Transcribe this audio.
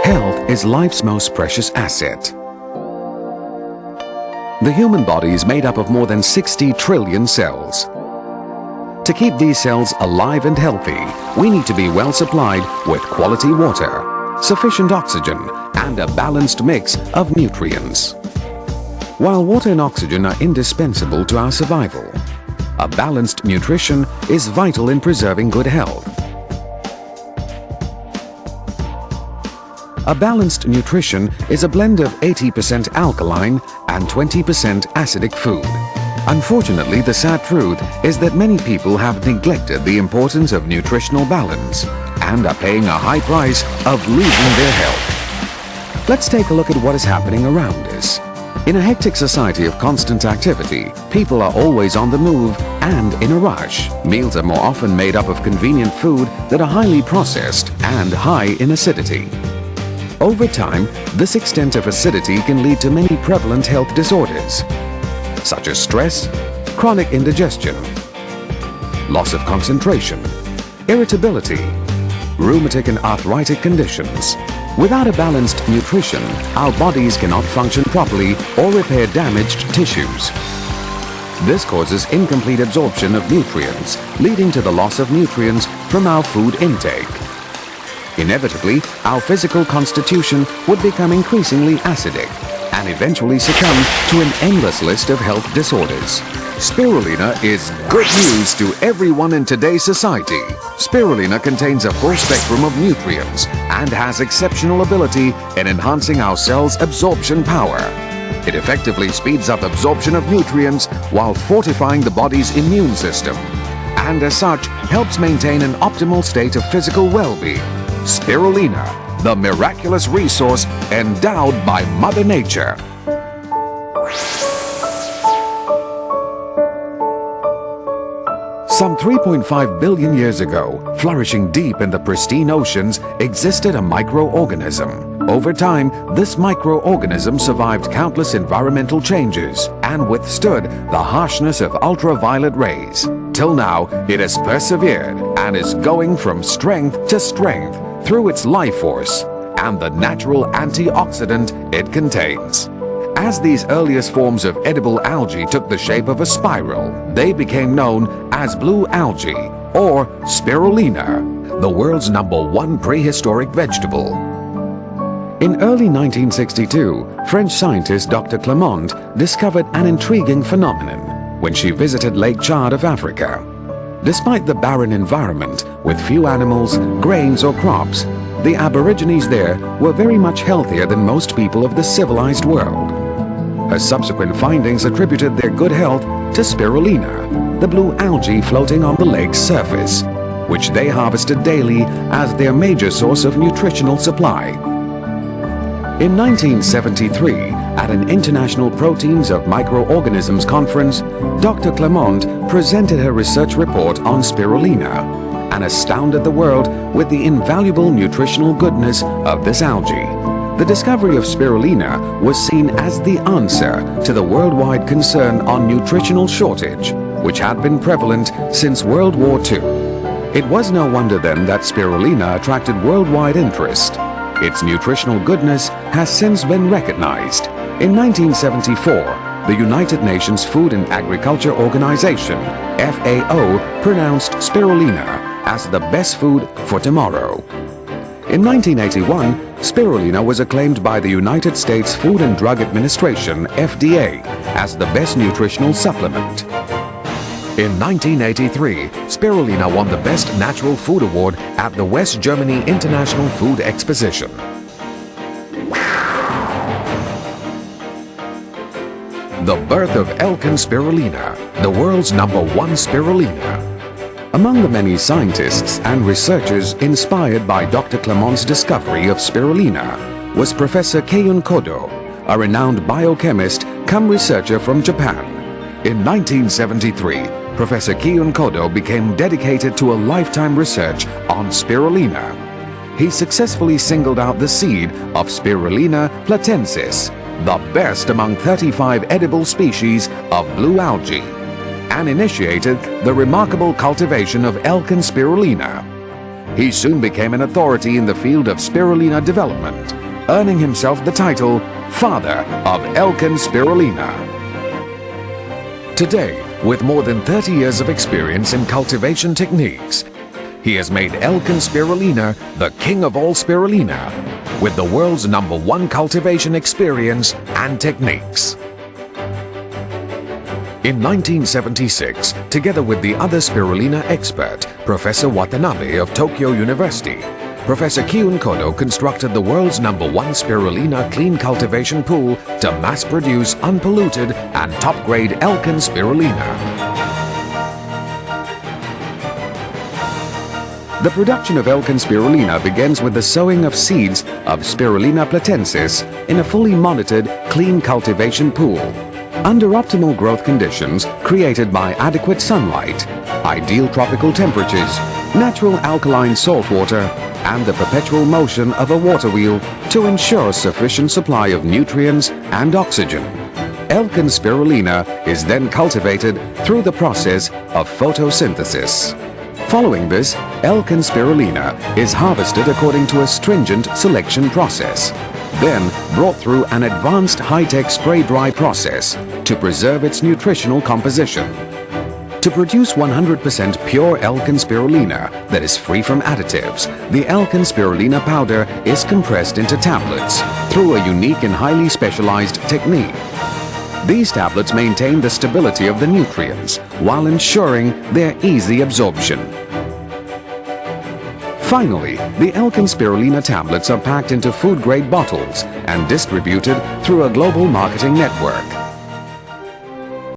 Health is life's most precious asset. The human body is made up of more than 60 trillion cells. To keep these cells alive and healthy, we need to be well supplied with quality water, sufficient oxygen, and a balanced mix of nutrients. While water and oxygen are indispensable to our survival, a balanced nutrition is vital in preserving good health. A balanced nutrition is a blend of 80% alkaline and 20% acidic food. Unfortunately, the sad truth is that many people have neglected the importance of nutritional balance and are paying a high price of losing their health. Let's take a look at what is happening around us. In a hectic society of constant activity, people are always on the move and in a rush. Meals are more often made up of convenient food that are highly processed and high in acidity. Over time, this extent of acidity can lead to many prevalent health disorders, such as stress, chronic indigestion, loss of concentration, irritability, rheumatic and arthritic conditions. Without a balanced nutrition, our bodies cannot function properly or repair damaged tissues. This causes incomplete absorption of nutrients, leading to the loss of nutrients from our food intake. Inevitably, our physical constitution would become increasingly acidic and eventually succumb to an endless list of health disorders. Spirulina is good news to everyone in today's society. Spirulina contains a full spectrum of nutrients and has exceptional ability in enhancing our cells' absorption power. It effectively speeds up absorption of nutrients while fortifying the body's immune system, and as such, helps maintain an optimal state of physical well-being. Spirulina, the miraculous resource endowed by Mother Nature. Some 3.5 billion years ago, flourishing deep in the pristine oceans, existed a microorganism. Over time, this microorganism survived countless environmental changes and withstood the harshness of ultraviolet rays. Till now, it has persevered and is going from strength to strength through its life force and the natural antioxidant it contains. As these earliest forms of edible algae took the shape of a spiral, they became known as blue algae or spirulina, the world's #1 prehistoric vegetable. In early 1962, French scientist Dr. Clement discovered an intriguing phenomenon when she visited Lake Chad of Africa. Despite the barren environment with few animals, grains or crops, the Aborigines there were very much healthier than most people of the civilized world. Her subsequent findings attributed their good health to spirulina, the blue algae floating on the lake's surface, which they harvested daily as their major source of nutritional supply. In 1973, at an International Proteins of Microorganisms conference, Dr. Clement presented her research report on spirulina and astounded the world with the invaluable nutritional goodness of this algae. The discovery of spirulina was seen as the answer to the worldwide concern on nutritional shortage, which had been prevalent since World War II. It was no wonder then that spirulina attracted worldwide interest. Its nutritional goodness has since been recognized. In 1974, the United Nations Food and Agriculture Organization, FAO, pronounced spirulina as the best food for tomorrow. In 1981, spirulina was acclaimed by the United States Food and Drug Administration, FDA, as the best nutritional supplement. In 1983, spirulina won the Best Natural Food Award at the West Germany International Food Exposition. The birth of Elken Spirulina, the world's #1 spirulina. Among the many scientists and researchers inspired by Dr. Clement's discovery of spirulina was Professor Keun Kodo, a renowned biochemist cum researcher from Japan. In 1973, Professor Keun Kodo became dedicated to a lifetime research on spirulina. He successfully singled out the seed of Spirulina platensis, the best among 35 edible species of blue algae, and initiated the remarkable cultivation of Elken Spirulina. he soon became an authority in the field of spirulina development, earning himself the title Father of Elken Spirulina. Today, with more than 30 years of experience in cultivation techniques, he has made Elken Spirulina the king of all spirulina, with the world's #1 cultivation experience and techniques. In 1976, together with the other spirulina expert, Professor Watanabe of Tokyo University, Professor Kyun Kono constructed the world's #1 spirulina clean cultivation pool to mass-produce unpolluted and top-grade Elken Spirulina. The production of Elken Spirulina begins with the sowing of seeds of Spirulina platensis in a fully monitored, clean cultivation pool. Under optimal growth conditions created by adequate sunlight, ideal tropical temperatures, natural alkaline salt water, and the perpetual motion of a water wheel to ensure sufficient supply of nutrients and oxygen. Elken Spirulina is then cultivated through the process of photosynthesis. Following this, Elken Spirulina is harvested according to a stringent selection process, then brought through an advanced high-tech spray-dry process to preserve its nutritional composition. To produce 100% pure Elken Spirulina that is free from additives, the Elken Spirulina powder is compressed into tablets through a unique and highly specialized technique. These tablets maintain the stability of the nutrients while ensuring their easy absorption. Finally, the Elken Spirulina tablets are packed into food-grade bottles and distributed through a global marketing network.